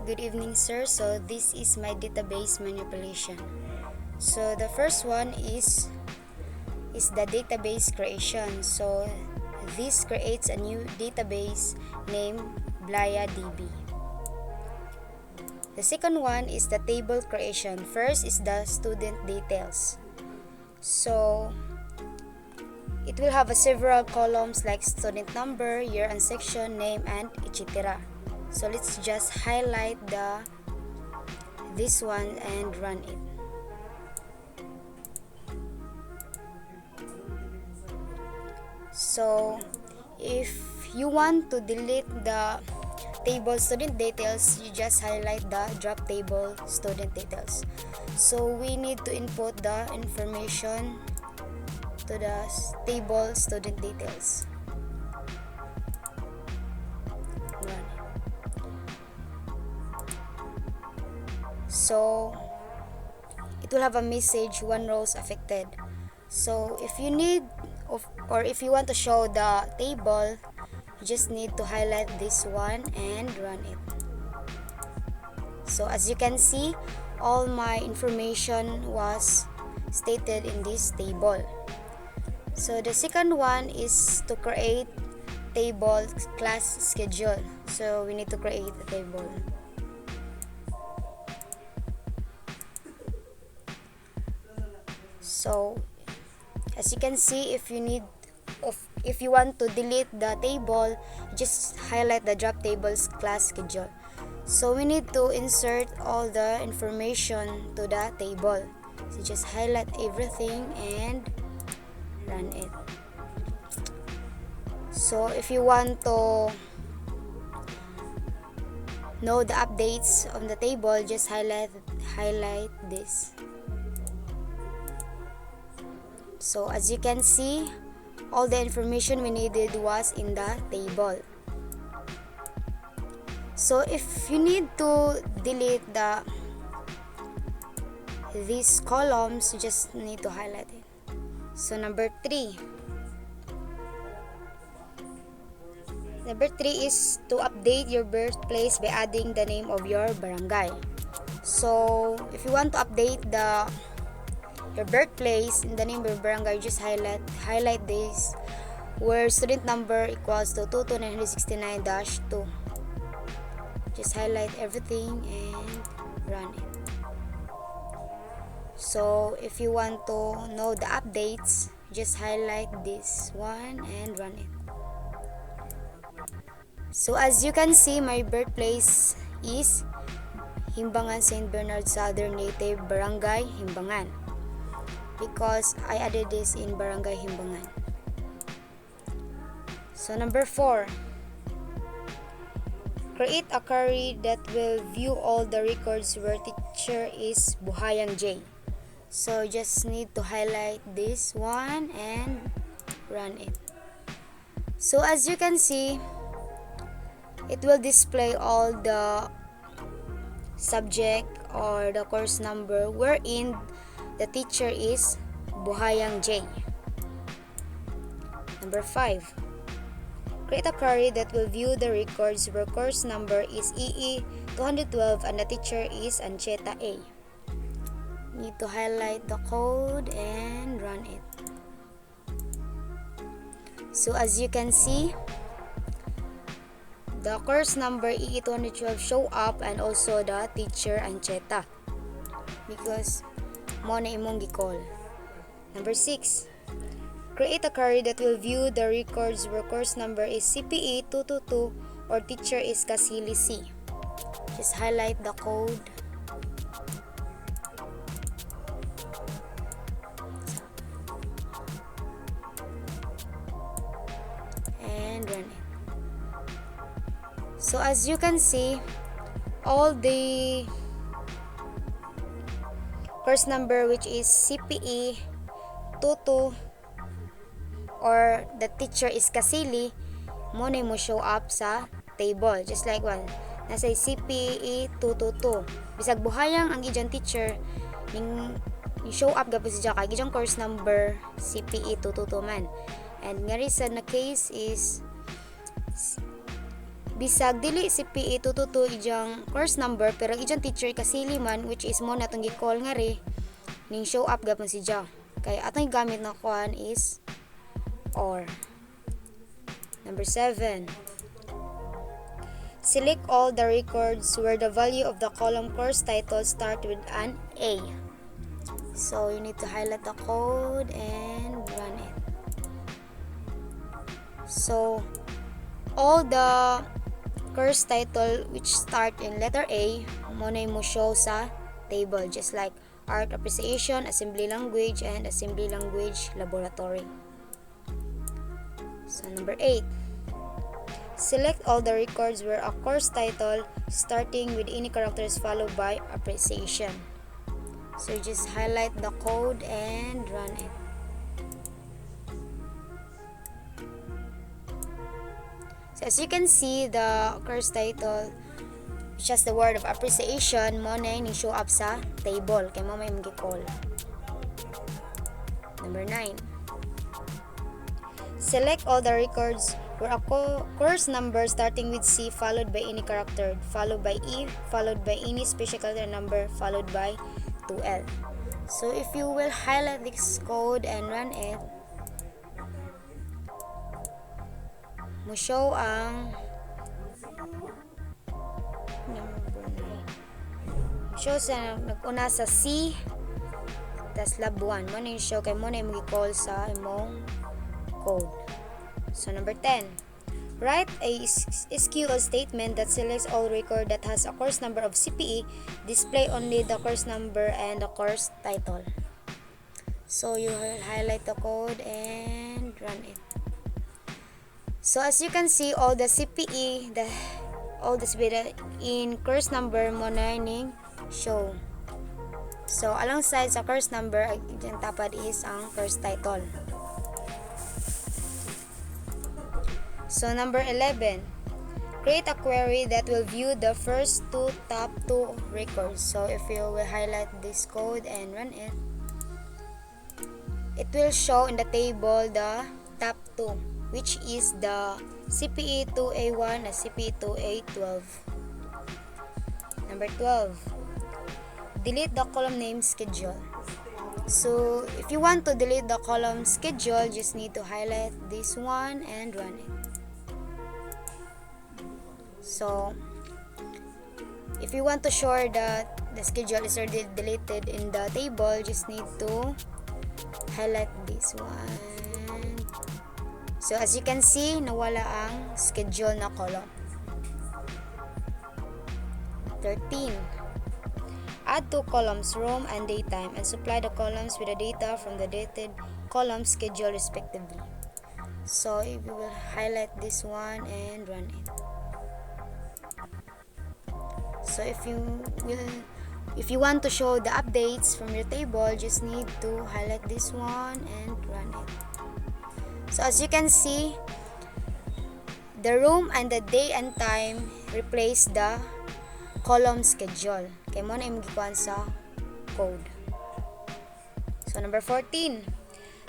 Good evening, sir. So this is my database manipulation. So the first one is the database creation. So this creates a new database named BlayaDB. The second one is the table creation. First is the student details. So it will have several columns like student number, year and section, name, and etc. So let's just highlight this one and run it. So if you want to delete the table student details, you just highlight the drop table student details. So we need to input the information to the table student details. Run. So it will have a message, one row is affected. So if you need or if you want to show the table, you just need to highlight this one and run it. So as you can see, all my information was stated in this table. So the second one is to create table class schedule. So we need to create a table. So as you can see, if you want to delete the table, just highlight the drop tables class schedule. So we need to insert all the information to the table. So just highlight everything and run it. So if you want to know the updates on the table, just highlight this. So as you can see, all the information we needed was in the table. So if you need to delete these columns, you just need to highlight it. So number 3 is to update your birthplace by adding the name of your barangay. So if you want to update your birthplace in the name of your barangay, just highlight this where student number equals to 22969-2. Just highlight everything and run it. So if you want to know the updates, just highlight this one and run it. So as you can see, my birthplace is Himbangan St. Bernard Southern Native Barangay Himbangan, because I added this in Barangay Himbangan. So number 4, create a query that will view all the records where teacher is Buhayang J. So just need to highlight this one and run it. So as you can see, it will display all the subject or the course number wherein the teacher is Buhayang J. Number 5, create a query that will view the records where course number is EE 212 and the teacher is Ancheta A. Need to highlight the code and run it. So as you can see, the course number EE 212 show up and also the teacher Ancheta, because mo na imong gi-call. Number 6, create a query that will view the records where course number is CPE 222 or teacher is Kasili C. Just highlight the code. And run it. So as you can see, all the course number which is CPE 22 or the teacher is Kasili, mo na mo show up sa table. Just like one, nasa CPE 222. Bisag Buhayang ang ijang teacher, ning show up gapon siya kay ijang course number CPE 222 man. And nga reason na case is bisag dili si PE tututo ijang course number pero ijang teacher kasili man, which is mo natong gi-call nga ri ning show up gapon si Ja. Kay atong gamit na kuan is OR. Number 7. Select all the records where the value of the column course title start with an A. So you need to highlight the code and run it. So all the course title which start in letter A mo na mo show sa table, just like art appreciation, assembly language, and assembly language laboratory. So number 8. Select all the records where a course title starting with any characters followed by appreciation. So just highlight the code and run it. So as you can see, the course title, just the word of appreciation, mo na ni show up sa table kay mo may mag-call. Number 9. Select all the records where a course number starting with C followed by any character, followed by E, followed by any special character number, followed by 2L. So if you will highlight this code and run it, mo show ang show sa nag-una sa C tas lab 1 mo na yung show kay mo na yung mag-call sa imong code. So number 10, write a SQL statement that selects all record that has a course number of CPE, display only the course number and the course title. So you will highlight the code and run it. So as you can see, all the CPE, all this beta in course number mo na ning show. So alongside sa course number, ang tapad is ang course title. So number 11, create a query that will view the first top two records. So if you will highlight this code and run it, it will show in the table the top two, which is the CPE 2A1 and CPE 2A12. Number 12, delete the column name schedule. So if you want to delete the column schedule, just need to highlight this one and run it. So if you want to show that the schedule is already deleted in the table, just need to highlight this one. So as you can see, nawala ang schedule na column. 13. Add two columns, room and daytime, and supply the columns with the data from the dated column schedule respectively. So if you will highlight this one and run it. So if you want to show the updates from your table, just need to highlight this one and run it. So as you can see, the room and the day and time replace the column schedule. Kaya mo na yung gikuan sa code. So number 14,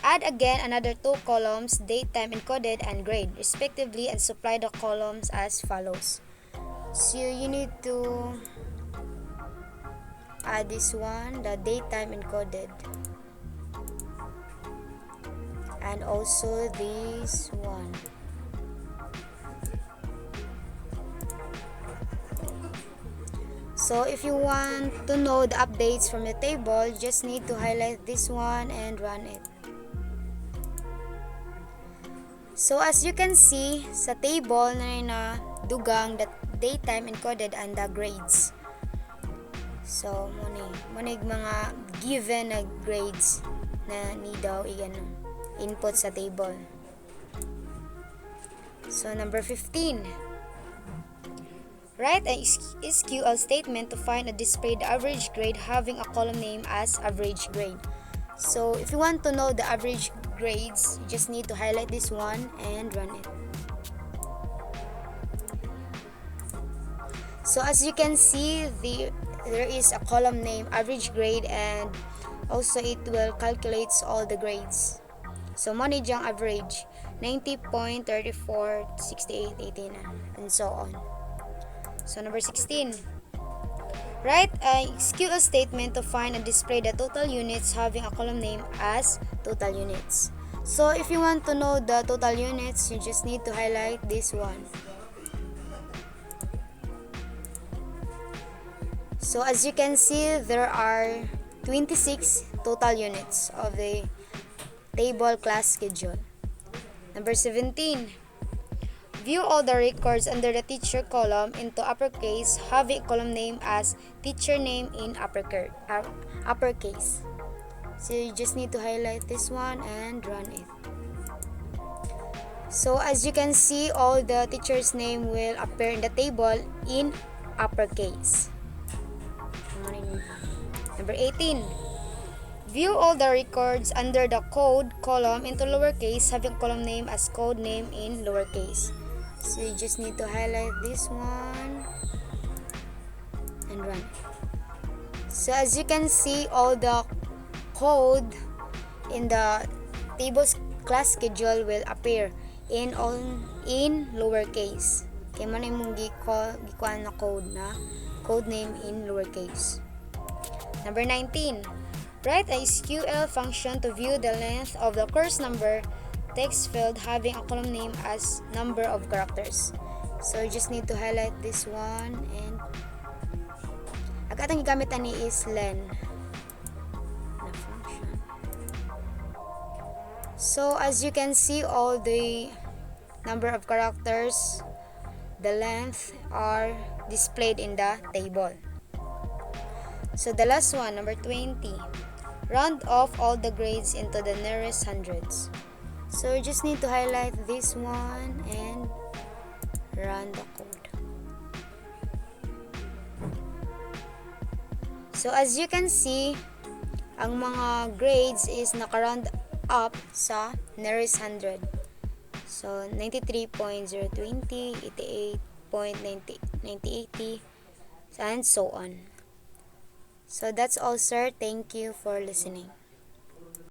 add again another two columns, date, time encoded and grade respectively, and supply the columns as follows. So you need to add this one, the date, time encoded, and also this one. So if you want to know the updates from the table, just need to highlight this one and run it. So as you can see, sa table na dugang the date, time encoded and the grades. So muna mga given na grades na need daw input sa table. So number 15, write a SQL statement to find and display the average grade having a column name as average grade. So if you want to know the average grades, you just need to highlight this one and run it. So as you can see, there is a column name average grade, and also it will calculates all the grades. So mo ni diyang average. 90.346889, and so on. So number 16. Write a SQL statement to find and display the total units having a column name as total units. So if you want to know the total units, you just need to highlight this one. So as you can see, there are 26 total units of the table class schedule. Number 17. View all the records under the teacher column into uppercase, having a column name as teacher name in uppercase. So you just need to highlight this one and run it. So as you can see, all the teacher's name will appear in the table in uppercase. Number 18. View all the records under the code column into lowercase, having column name as code name in lowercase. So you just need to highlight this one and run. So as you can see, all the code in the table's class schedule will appear in lowercase. Kaya man imong gikuan na code name in lowercase. Number 19. Write a SQL function to view the length of the course number text field having a column name as number of characters. So you just need to highlight this one, and agatang gigamit ani is len na function. So as you can see, all the number of characters, the length are displayed in the table. So the last one, number 20. Round off all the grades into the nearest hundreds. So you just need to highlight this one and run the code. So as you can see, ang mga grades is naka-round up sa nearest 100. So 93.020, 88.90, and so on. So that's all, sir. Thank you for listening.